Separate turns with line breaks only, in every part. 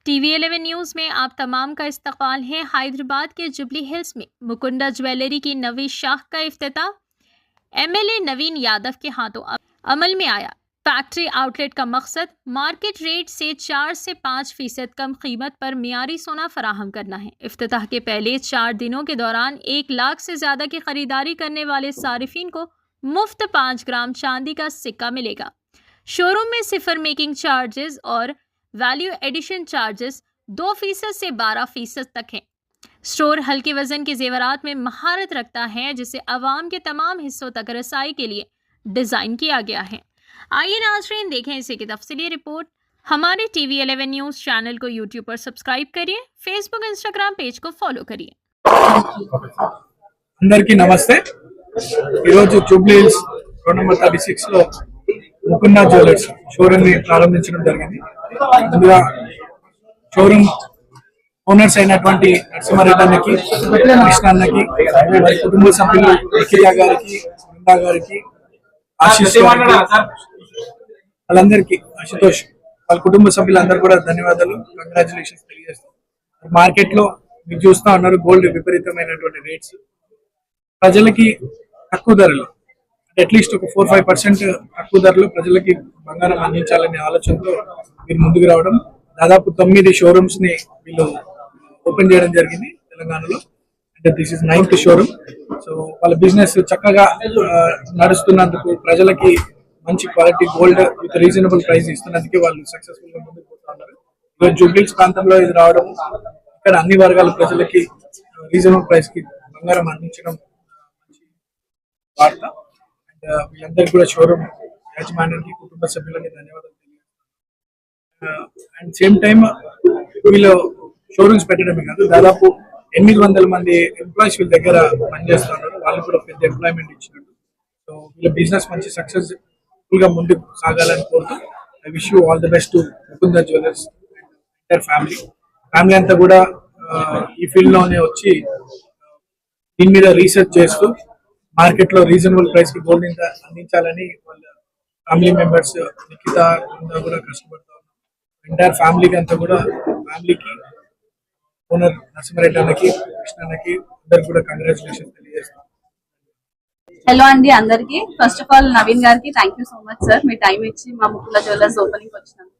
TV11 news में आप तमाम का इस्तकबाल है। हैदराबाद के जुबली हिल्स में मुकुंदा ज्वेलरी की नवी शाख का इफ्तिताह MLA नवीन यादव के हाथों अमल में आया। फैक्ट्री आउटलेट का मकसद मार्केट रेट से 4 से 5% कम कीमत पर मियारी सोना फराहम करना है। इफ्तिताह के पहले 4 दिनों के दौरान 1 लाख से ज़्यादा की खरीदारी करने वाले सारिफिन को मुफ्त 5 ग्राम चांदी का सिक्का मिलेगा। शोरूम में सिफर मेकिंग चार्जेस और वैल्यू एडिशन चार्जेस 2% से 12% तक हैं। स्टोर हल्के वजन के जेवरात में महारत रखता है, जिसे अवाम के तमाम हिस्सों तक रसाई के लिए डिज़ाइन किया गया है। आइए नाज़रीन, देखें इसी की तफसीली रिपोर्ट। हमारे TV11 न्यूज़ चैनल को YouTube पर सब्सक्राइब करिए, Facebook Instagram पेज को फॉलो करिए।
అందరికీ నమస్తే। ఈరోజు జూబ్లీ హిల్స్ రోడ్ నెంబర్ 36 లో ముకుందా జ్యువెలర్స్ షోరూమ్ ని ప్రారంభించడం జరిగింది। ముందుగా షోరూమ్ ఓనర్స్ అయినటువంటి నరసింహారెడ్డి అన్నకి, కృష్ణ అన్నకి, వారి కుటుంబ సభ్యులు నిఖిల గారికి, బృందా గారికి, ఆశీష్ గారికి, వాళ్ళందరికీ, అశుతోష్ వాళ్ళ కుటుంబ సభ్యులందరూ కూడా ధన్యవాదాలు, కంగ్రాచులేషన్స్ తెలియజేస్తాం। మార్కెట్ లో మీరు చూస్తా ఉన్నారు, గోల్డ్ విపరీతమైనటువంటి రేట్స్, ప్రజలకి తక్కువ ధరలు, అట్లీస్ట్ ఒక 4-5% తక్కువ ధరలు ప్రజలకి బంగారం అందించాలనే ఆలోచనతో మీరు ముందుకు రావడం, దాదాపు 9 షోరూమ్స్ ని వీళ్ళు ఓపెన్ చేయడం జరిగింది తెలంగాణలో। అంటే this is 9th showroom. So వాళ్ళ బిజినెస్ చక్కగా నడుస్తున్నందుకు, ప్రజలకి మంచి quality gold with reasonable price ఇస్తున్నందుకే వాళ్ళు సక్సెస్ఫుల్ గా ముందుకు పోతున్నారు। ఈరోజు జూబ్లీహిల్స్ ప్రాంతంలో ఇది రావడం, ఇక్కడ అన్ని వర్గాల ప్రజలకి రీజనబుల్ ప్రైస్ కి బంగారం అందించడం వార్త। అండ్ వీళ్ళందరికీ కూడా షోరూమ్ యాజమాన్యానికి, కుటుంబ సభ్యులకి ధన్యవాదాలు తెలియజేస్తున్నాను। అండ్ సేమ్ టైమ్ వీళ్ళు షోరూమ్స్ పెట్టడమే కాదు, దాదాపు 800 మంది ఎంప్లాయీస్ వీళ్ళ దగ్గర పనిచేస్తున్నారు, వాళ్ళు కూడా పెద్ద ఎంప్లాయ్మెంట్ ఇచ్చినట్టు। సో వీళ్ళ బిజినెస్ మంచి సక్సెస్ఫుల్ గా ముందుకు సాగాలని కోరుతూ I wish you all the best to Mukunda jewellers entire family అంతా కూడా ఈ ఫీల్డ్ లోనే వచ్చి దీని మీద రీసెర్చ్ చేస్తూ మార్కెట్ లో రీజనబుల్ ప్రైస్ కి గోల్డ్ అందించాలని వాళ్ళ ఫ్యామిలీ మెంబర్స్ నిఖిత కూడా కష్టపడతారు। ఎంటైర్ ఫ్యామిలీకి అంతా కూడా, ఫ్యామిలీకి, ఓనర్ నరసింహారెడ్డి అన్నకి, కృష్ణ అన్నకి అందరికి కూడా కంగ్రాచులేషన్స్ తెలియజేస్తాం।
హలో అండి అందరికి, ఫస్ట్ ఆఫ్ ఆల్ నవీన్ గారికి thank you so much sir, మీ టైం ఇచ్చి మా ముకుందా జ్యువెలర్స్ ఓపెనింగ్ వచ్చినందుకు।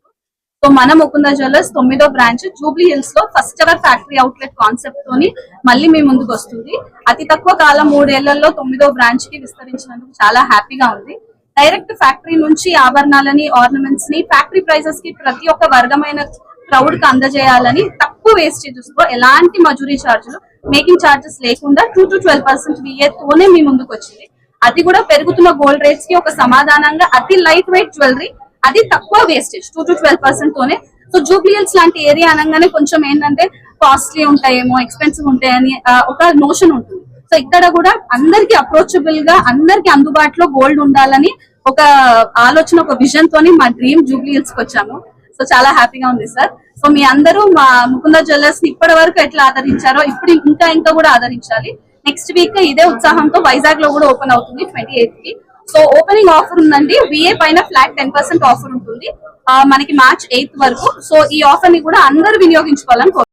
సో మన ముకుందా జ్యువెలర్స్ 9వ బ్రాంచ్ జూబ్లీ హిల్స్ లో first ever factory outlet concept తోని మళ్ళీ మీ ముందుకు వస్తుంది। అతి తక్కువ కాలం 3 ఏళ్లలో 9వ బ్రాంచ్ కి విస్తరించినందుకు చాలా హ్యాపీగా ఉంది। డైరెక్ట్ ఫ్యాక్టరీ నుంచి ఆభరణాలని, ఆర్నమెంట్స్ ని ఫ్యాక్టరీ ప్రైజెస్ కి ప్రతి ఒక్క వర్గమైన క్రౌడ్ కి అందజేయాలని, తక్కువ వేస్టేజెస్ తో, ఎలాంటి మజూరీ ఛార్జీలు, మేకింగ్ ఛార్జెస్ లేకుండా 2 to 12% VA తోనే మీ ముందుకు వచ్చింది। అది కూడా పెరుగుతున్న గోల్డ్ రేట్స్ కి ఒక సమాధానంగా అతి లైట్ వెయిట్ జ్యువెలరీ, అది తక్కువ వేస్టేజ్ 2 to 12% తోనే। సో జూబ్లీ హిల్స్ లాంటి ఏరియా అనగానే కొంచెం ఏంటంటే కాస్ట్లీ ఉంటాయేమో, ఎక్స్పెన్సివ్ ఉంటాయని ఒక నోషన్ ఉంటుంది। సో ఇక్కడ కూడా అందరికి అప్రోచబుల్ గా, అందరికి అందుబాటులో గోల్డ్ ఉండాలని ఒక ఆలోచన, ఒక విజన్ తోని మా డ్రీమ్ జూబ్లీ హిల్స్ కి వచ్చాము। సో చాలా హ్యాపీగా ఉంది సార్। సో మీ అందరూ మా ముకుందా జ్యువెలర్స్ ని ఇప్పటి వరకు ఎట్లా ఆదరించారో ఇప్పుడు ఇంకా కూడా ఆదరించాలి। నెక్స్ట్ వీక్ ఇదే ఉత్సాహంతో వైజాగ్ లో కూడా ఓపెన్ అవుతుంది 28th కి। సో ఓపెనింగ్ ఆఫర్ ఉందండి, VA పైన ఫ్లాట్ 10% ఆఫర్ ఉంటుంది మనకి March 8th వరకు। సో ఈ ఆఫర్ ని కూడా అందరూ వినియోగించుకోవాలని